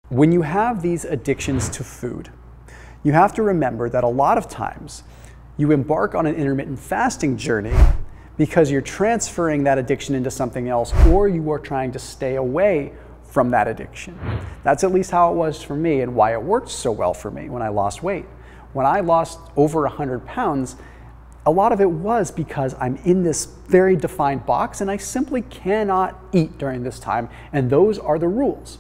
When you have these addictions to food, you have to remember that a lot of times you embark on an intermittent fasting journey because you're transferring that addiction into something else, or you are trying to stay away from that addiction. That's at least how it was for me and why it worked so well for me when I lost weight. When I lost over 100 pounds, a lot of it was because I'm in this very defined box and I simply cannot eat during this time, and those are the rules.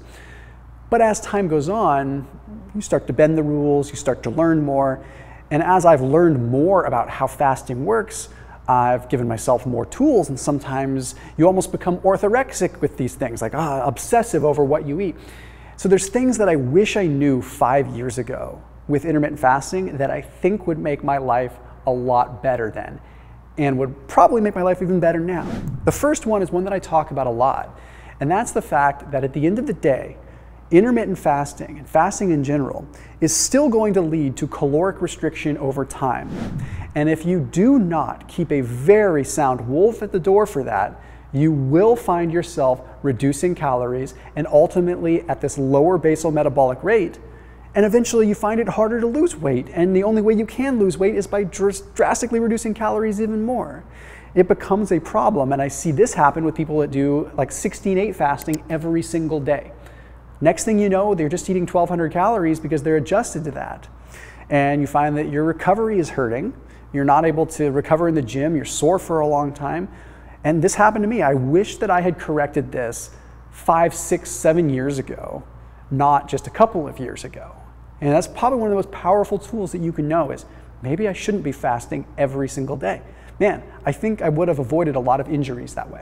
But as time goes on, you start to bend the rules, you start to learn more, and as I've learned more about how fasting works, I've given myself more tools, and sometimes you almost become orthorexic with these things, like obsessive over what you eat. So there's things that I wish I knew 5 years ago with intermittent fasting that I think would make my life a lot better then, and would probably make my life even better now. The first one is one that I talk about a lot, and that's the fact that at the end of the day, intermittent fasting, and fasting in general, is still going to lead to caloric restriction over time. And if you do not keep a very sound wolf at the door for that, you will find yourself reducing calories and ultimately at this lower basal metabolic rate. And eventually you find it harder to lose weight. And the only way you can lose weight is by drastically reducing calories even more. It becomes a problem. And I see this happen with people that do like 16/8 fasting every single day. Next thing you know, they're just eating 1,200 calories because they're adjusted to that. And you find that your recovery is hurting. You're not able to recover in the gym. You're sore for a long time. And this happened to me. I wish that I had corrected this 5, 6, 7 years ago, not just a couple of years ago. And that's probably one of the most powerful tools that you can know is, maybe I shouldn't be fasting every single day. Man, I think I would have avoided a lot of injuries that way.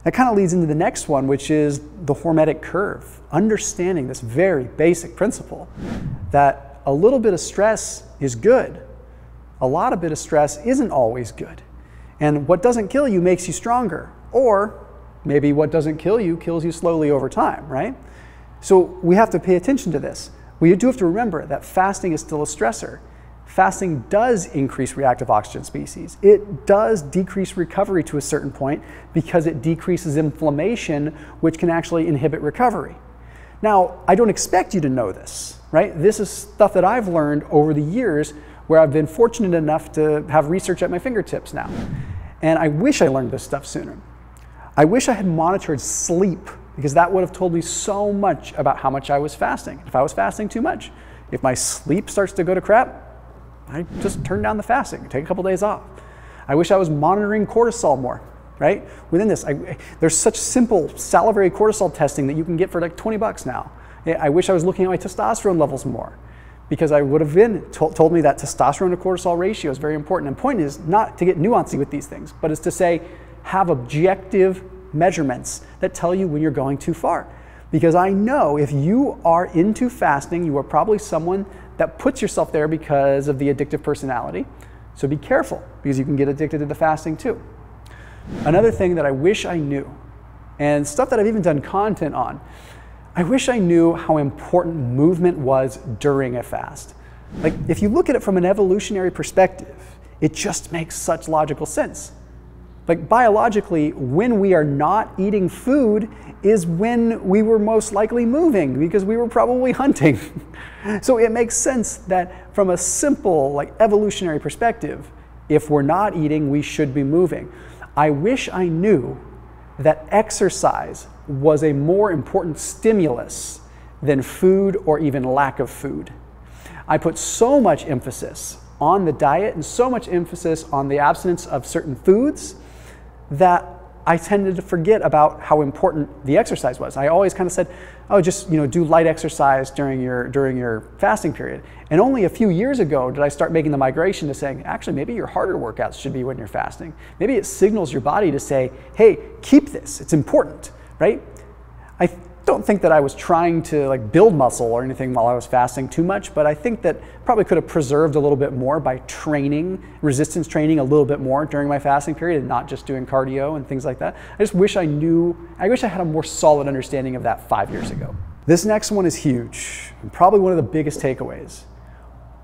That kind of leads into the next one, which is the Hormetic Curve. Understanding this very basic principle that a little bit of stress is good. A lot of bit of stress isn't always good. And what doesn't kill you makes you stronger. Or maybe what doesn't kill you kills you slowly over time, right? So we have to pay attention to this. We do have to remember that fasting is still a stressor. Fasting does increase reactive oxygen species. It does decrease recovery to a certain point because it decreases inflammation, which can actually inhibit recovery. Now, I don't expect you to know this, right? This is stuff that I've learned over the years where I've been fortunate enough to have research at my fingertips now. And I wish I learned this stuff sooner. I wish I had monitored sleep, because that would have told me so much about how much I was fasting. If I was fasting too much, if my sleep starts to go to crap, I just turn down the fasting, take a couple days off. I wish I was monitoring cortisol more, right? Within this, there's such simple salivary cortisol testing that you can get for like 20 bucks now. I wish I was looking at my testosterone levels more, because I would have been told me that testosterone to cortisol ratio is very important. And the point is not to get nuancy with these things, but is to say, have objective measurements that tell you when you're going too far. Because I know if you are into fasting, you are probably someone that puts yourself there because of the addictive personality. So be careful, because you can get addicted to the fasting too. Another thing that I wish I knew, and stuff that I've even done content on, I wish I knew how important movement was during a fast. Like, if you look at it from an evolutionary perspective, it just makes such logical sense. Like, biologically, when we are not eating food is when we were most likely moving, because we were probably hunting. So it makes sense that from a simple, like, evolutionary perspective, if we're not eating, we should be moving. I wish I knew that exercise was a more important stimulus than food or even lack of food. I put so much emphasis on the diet and so much emphasis on the abstinence of certain foods that I tended to forget about how important the exercise was. I always kind of said, oh, just do light exercise during your fasting period. And only a few years ago did I start making the migration to saying, actually, maybe your harder workouts should be when you're fasting. Maybe it signals your body to say, hey, keep this, it's important, right? I don't think that I was trying to like build muscle or anything while I was fasting too much, but I think that probably could have preserved a little bit more by training, resistance training a little bit more during my fasting period and not just doing cardio and things like that. I just wish I had a more solid understanding of that 5 years ago. This next one is huge, and probably one of the biggest takeaways.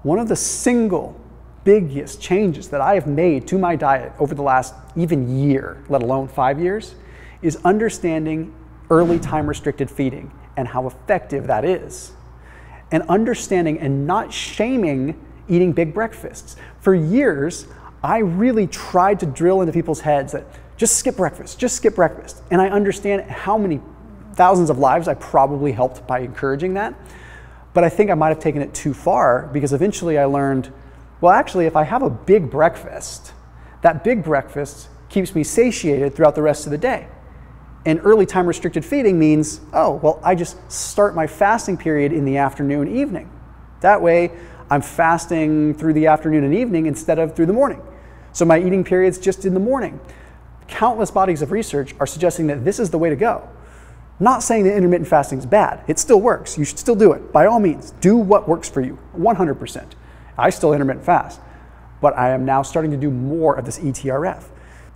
One of the single biggest changes that I have made to my diet over the last even year, let alone 5 years, is understanding early time restricted feeding and how effective that is. And understanding and not shaming eating big breakfasts. For years, I really tried to drill into people's heads that just skip breakfast, just skip breakfast. And I understand how many thousands of lives I probably helped by encouraging that. But I think I might have taken it too far, because eventually I learned, well, actually, if I have a big breakfast, that big breakfast keeps me satiated throughout the rest of the day. And early time restricted feeding means, oh, well, I just start my fasting period in the afternoon, evening. That way, I'm fasting through the afternoon and evening instead of through the morning. So my eating period's just in the morning. Countless bodies of research are suggesting that this is the way to go. Not saying that intermittent fasting is bad. It still works. You should still do it. By all means, do what works for you, 100%. I still intermittent fast, but I am now starting to do more of this ETRF.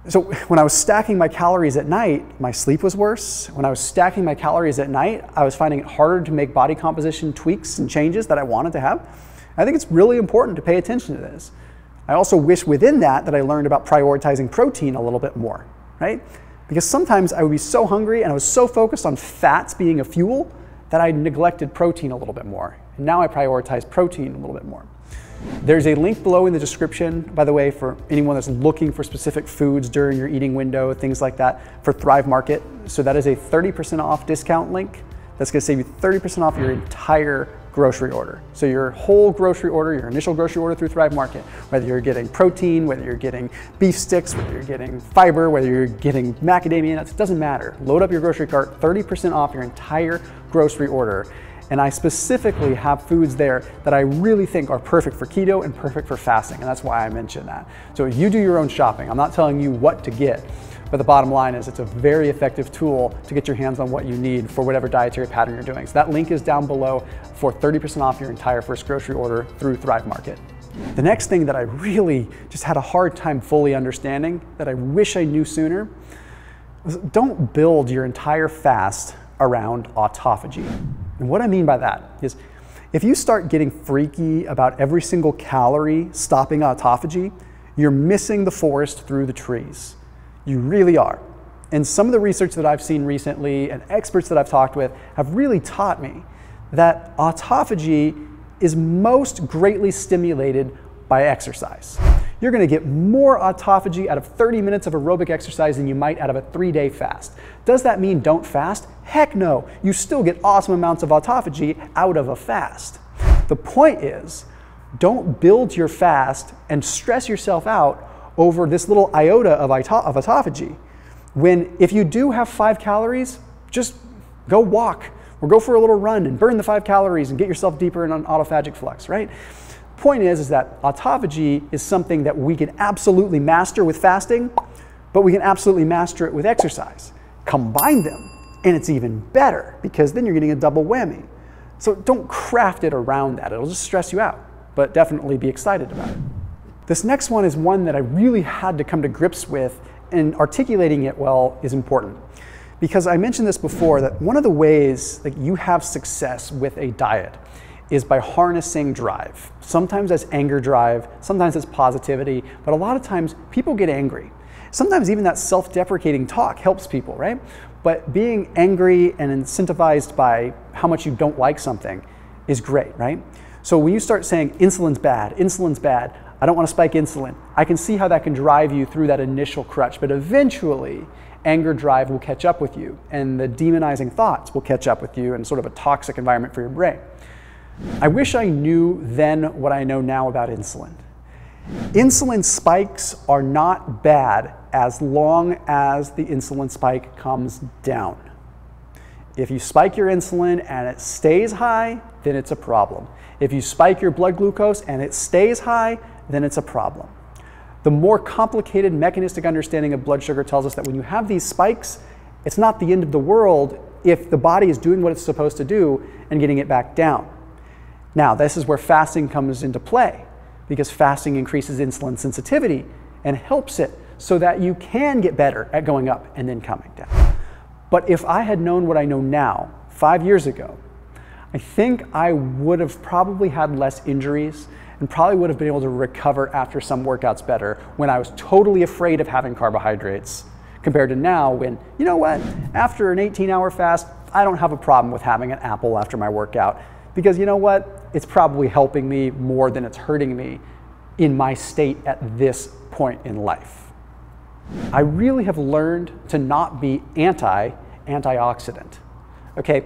So when I was stacking my calories at night, my sleep was worse. When I was stacking my calories at night, I was finding it harder to make body composition tweaks and changes that I wanted to have. I think it's really important to pay attention to this. I also wish within that I learned about prioritizing protein a little bit more, right? Because sometimes I would be so hungry and I was so focused on fats being a fuel that I neglected protein a little bit more. And now I prioritize protein a little bit more. There's a link below in the description, by the way, for anyone that's looking for specific foods during your eating window, things like that, for Thrive Market. So that is a 30% off discount link. That's gonna save you 30% off your entire grocery order. So your whole grocery order, your initial grocery order through Thrive Market, whether you're getting protein, whether you're getting beef sticks, whether you're getting fiber, whether you're getting macadamia nuts, it doesn't matter. Load up your grocery cart, 30% off your entire grocery order. And I specifically have foods there that I really think are perfect for keto and perfect for fasting, and that's why I mentioned that. So you do your own shopping. I'm not telling you what to get, but the bottom line is it's a very effective tool to get your hands on what you need for whatever dietary pattern you're doing. So that link is down below for 30% off your entire first grocery order through Thrive Market. The next thing that I really just had a hard time fully understanding, that I wish I knew sooner, was don't build your entire fast around autophagy. And what I mean by that is, if you start getting freaky about every single calorie stopping autophagy, you're missing the forest through the trees. You really are. And some of the research that I've seen recently and experts that I've talked with have really taught me that autophagy is most greatly stimulated by exercise. You're gonna get more autophagy out of 30 minutes of aerobic exercise than you might out of a 3-day fast. Does that mean don't fast? Heck no. You still get awesome amounts of autophagy out of a fast. The point is, don't build your fast and stress yourself out over this little iota of autophagy. When if you do have 5 calories, just go walk or go for a little run and burn the 5 calories and get yourself deeper in an autophagic flux, right? Point is that autophagy is something that we can absolutely master with fasting, but we can absolutely master it with exercise. Combine them, and it's even better, because then you're getting a double whammy. So don't craft it around that. It'll just stress you out, but definitely be excited about it. This next one is one that I really had to come to grips with, and articulating it well is important. Because I mentioned this before, that one of the ways that you have success with a diet is by harnessing drive. Sometimes that's anger drive, sometimes it's positivity, but a lot of times people get angry. Sometimes even that self-deprecating talk helps people, right? But being angry and incentivized by how much you don't like something is great, right? So when you start saying insulin's bad, I don't want to spike insulin, I can see how that can drive you through that initial crutch, but eventually anger drive will catch up with you, and the demonizing thoughts will catch up with you in sort of a toxic environment for your brain. I wish I knew then what I know now about insulin. Insulin spikes are not bad as long as the insulin spike comes down. If you spike your insulin and it stays high, then it's a problem. If you spike your blood glucose and it stays high, then it's a problem. The more complicated mechanistic understanding of blood sugar tells us that when you have these spikes, it's not the end of the world if the body is doing what it's supposed to do and getting it back down. Now, this is where fasting comes into play, because fasting increases insulin sensitivity and helps it so that you can get better at going up and then coming down. But if I had known what I know now, 5 years ago, I think I would have probably had less injuries and probably would have been able to recover after some workouts better when I was totally afraid of having carbohydrates, compared to now when, you know what, after an 18-hour fast, I don't have a problem with having an apple after my workout, because you know what? It's probably helping me more than it's hurting me in my state at this point in life. I really have learned to not be anti-antioxidant. Okay,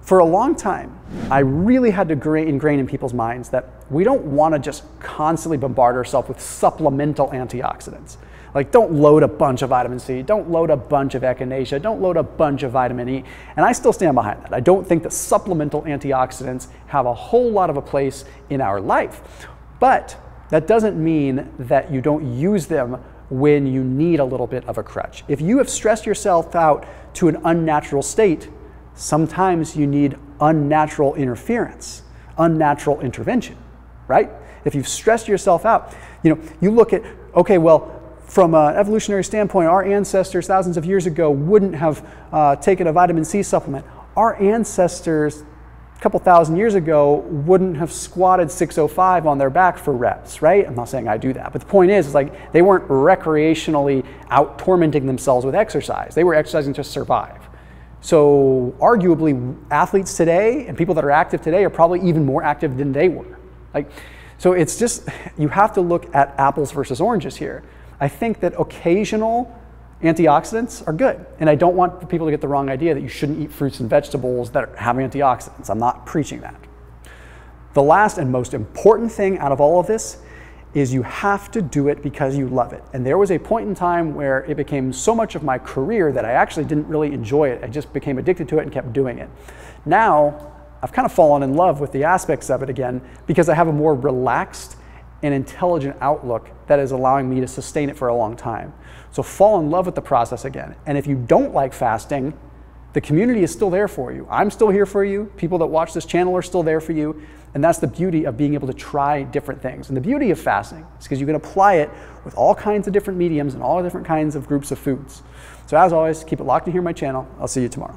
for a long time, I really had to ingrain in people's minds that we don't want to just constantly bombard ourselves with supplemental antioxidants. Like, don't load a bunch of vitamin C, don't load a bunch of echinacea, don't load a bunch of vitamin E. And I still stand behind that. I don't think that supplemental antioxidants have a whole lot of a place in our life. But that doesn't mean that you don't use them when you need a little bit of a crutch. If you have stressed yourself out to an unnatural state, sometimes you need unnatural interference, unnatural intervention, right? If you've stressed yourself out, you look at, okay, well, from an evolutionary standpoint, our ancestors thousands of years ago wouldn't have taken a vitamin C supplement. Our ancestors a couple thousand years ago wouldn't have squatted 605 on their back for reps, right? I'm not saying I do that, but the point is like they weren't recreationally out tormenting themselves with exercise. They were exercising to survive. So arguably athletes today and people that are active today are probably even more active than they were. So it's just, you have to look at apples versus oranges here. I think that occasional antioxidants are good. And I don't want people to get the wrong idea that you shouldn't eat fruits and vegetables that have antioxidants. I'm not preaching that. The last and most important thing out of all of this is you have to do it because you love it. And there was a point in time where it became so much of my career that I actually didn't really enjoy it. I just became addicted to it and kept doing it. Now, I've kind of fallen in love with the aspects of it again because I have a more relaxed and intelligent outlook that is allowing me to sustain it for a long time. So fall in love with the process again. And if you don't like fasting, the community is still there for you. I'm still here for you. People that watch this channel are still there for you. And that's the beauty of being able to try different things. And the beauty of fasting is because you can apply it with all kinds of different mediums and all different kinds of groups of foods. So as always, keep it locked in here on my channel. I'll see you tomorrow.